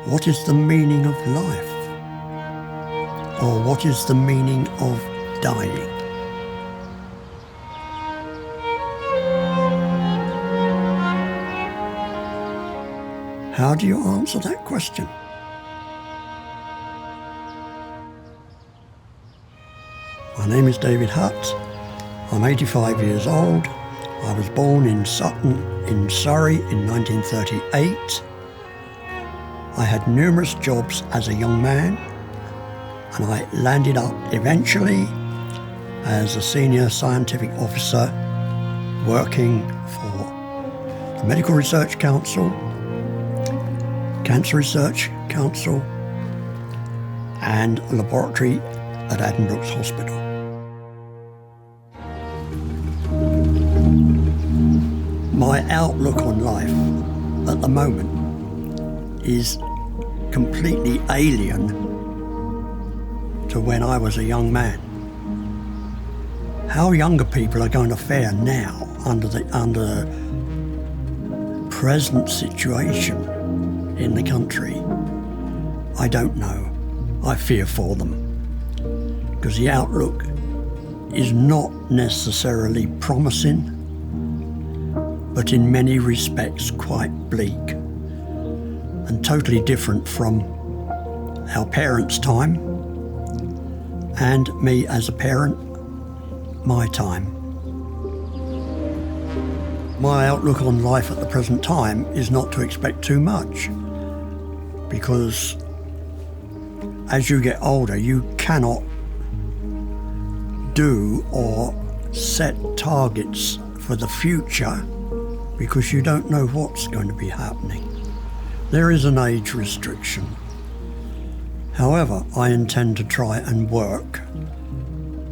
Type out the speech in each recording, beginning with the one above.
What is the meaning of life? Or what is the meaning of dying? How do you answer that question? My name is David Hutt. I'm 85 years old. I was born in Sutton in Surrey in 1938. I had numerous jobs as a young man, and I landed up eventually as a senior scientific officer working for the Medical Research Council, Cancer Research Council, and a laboratory at Addenbrooke's Hospital. My outlook on life at the moment is completely alien to when I was a young man. How younger people are going to fare now under the present situation in the country, I don't know. I fear for them, because the outlook is not necessarily promising, but in many respects quite bleak and totally different from our parents' time and me as a parent, my time. My outlook on life at the present time is not to expect too much, because as you get older, you cannot do or set targets for the future because you don't know what's going to be happening. There is an age restriction. However, I intend to try and work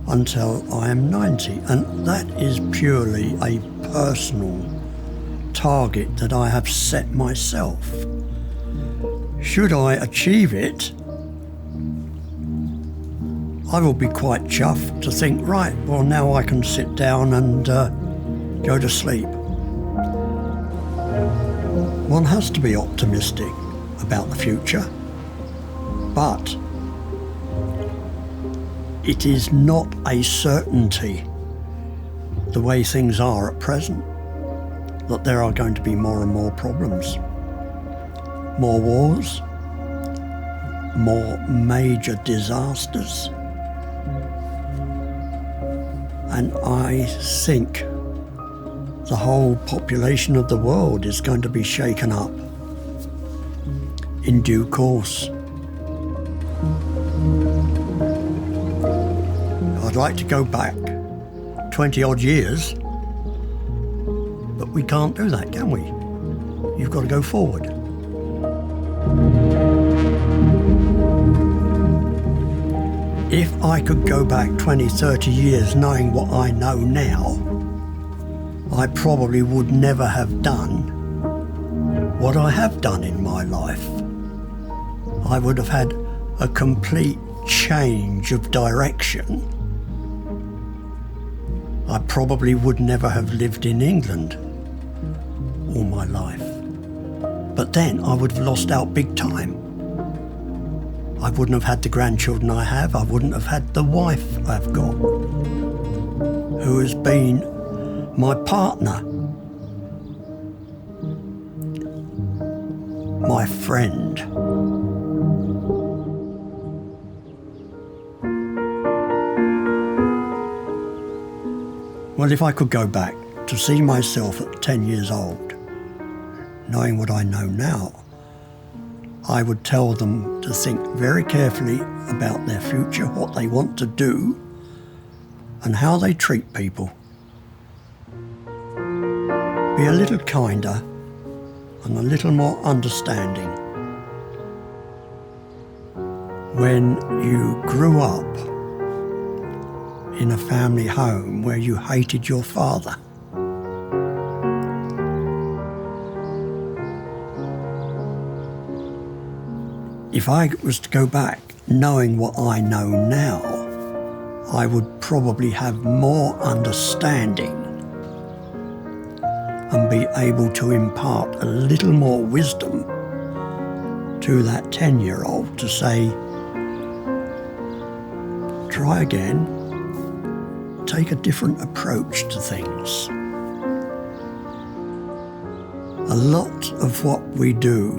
until I am 90, and that is purely a personal target that I have set myself. Should I achieve it, I will be quite chuffed to think, right, well, now I can sit down and go to sleep. One has to be optimistic about the future, but it is not a certainty, the way things are at present, that there are going to be more and more problems, more wars, more major disasters. And I think the whole population of the world is going to be shaken up in due course. I'd like to go back 20 odd years, but we can't do that, can we? You've got to go forward. If I could go back 20, 30 years knowing what I know now, I probably would never have done what I have done in my life. I would have had a complete change of direction. I probably would never have lived in England all my life. But then I would have lost out big time. I wouldn't have had the grandchildren I have. I wouldn't have had the wife I've got, who has been my partner, my friend. Well, if I could go back to see myself at 10 years old, knowing what I know now, I would tell them to think very carefully about their future, what they want to do, and how they treat people. Be a little kinder and a little more understanding. When you grew up in a family home where you hated your father, if I was to go back knowing what I know now, I would probably have more understanding and be able to impart a little more wisdom to that 10-year-old to say, try again, take a different approach to things. A lot of what we do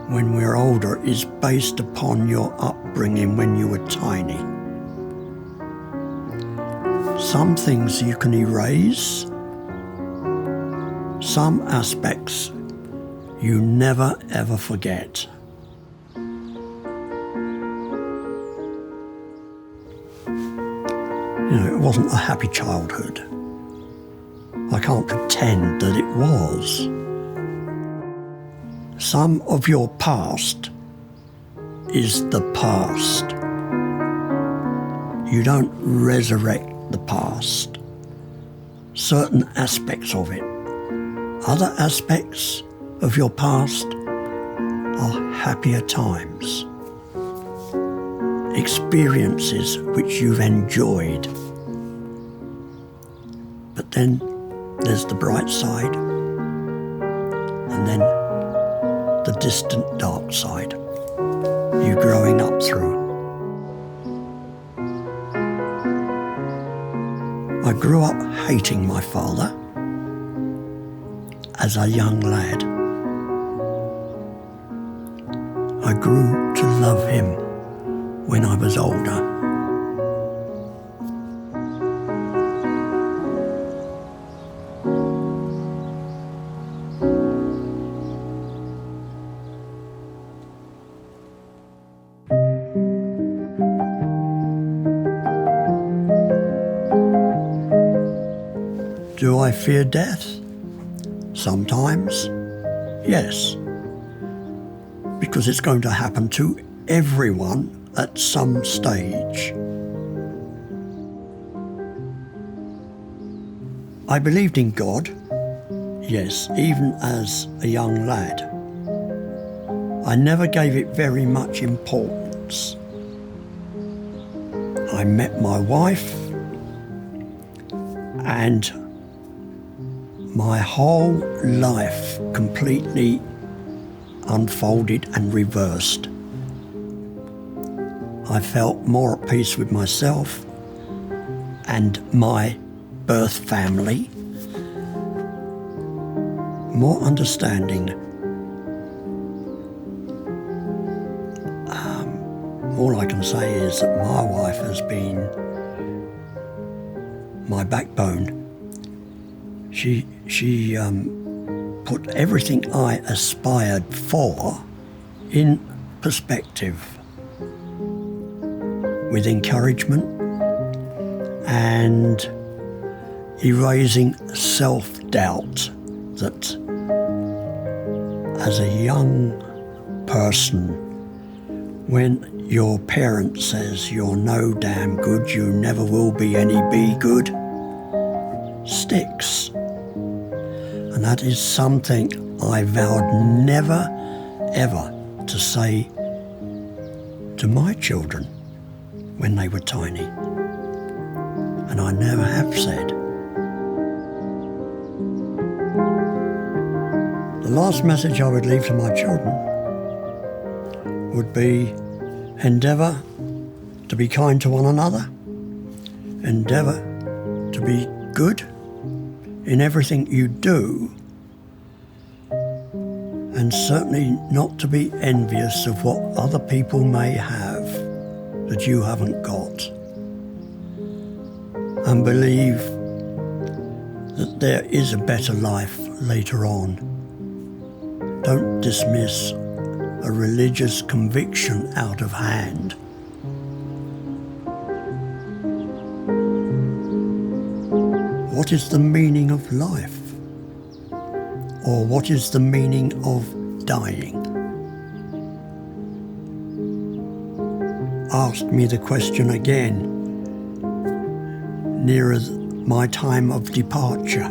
when we're older is based upon your upbringing when you were tiny. Some things you can erase, some aspects you never ever forget. It wasn't a happy childhood. I can't pretend that it was. Some of your past is the past. You don't resurrect the past. Certain aspects of it. Other aspects of your past are happier times. Experiences which you've enjoyed. But then there's the bright side, and then the distant dark side you're growing up through. I grew up hating my father as a young lad. I grew to love him when I was older. Do I fear death? Sometimes, yes, because it's going to happen to everyone at some stage. I believed in God, yes, even as a young lad. I never gave it very much importance. I met my wife, and my whole life completely unfolded and reversed. I felt more at peace with myself and my birth family, more understanding. All I can say is that my wife has been my backbone. She put everything I aspired for in perspective, with encouragement and erasing self-doubt that as a young person, when your parent says you're no damn good, you never will be any be good, sticks. And that is something I vowed never, ever to say to my children when they were tiny. And I never have said. The last message I would leave to my children would be endeavour to be kind to one another, endeavour to be good in everything you do, and certainly not to be envious of what other people may have that you haven't got, and believe that there is a better life later on. Don't dismiss a religious conviction out of hand. What is the meaning of life? Or what is the meaning of dying? Ask me the question again, nearer my time of departure.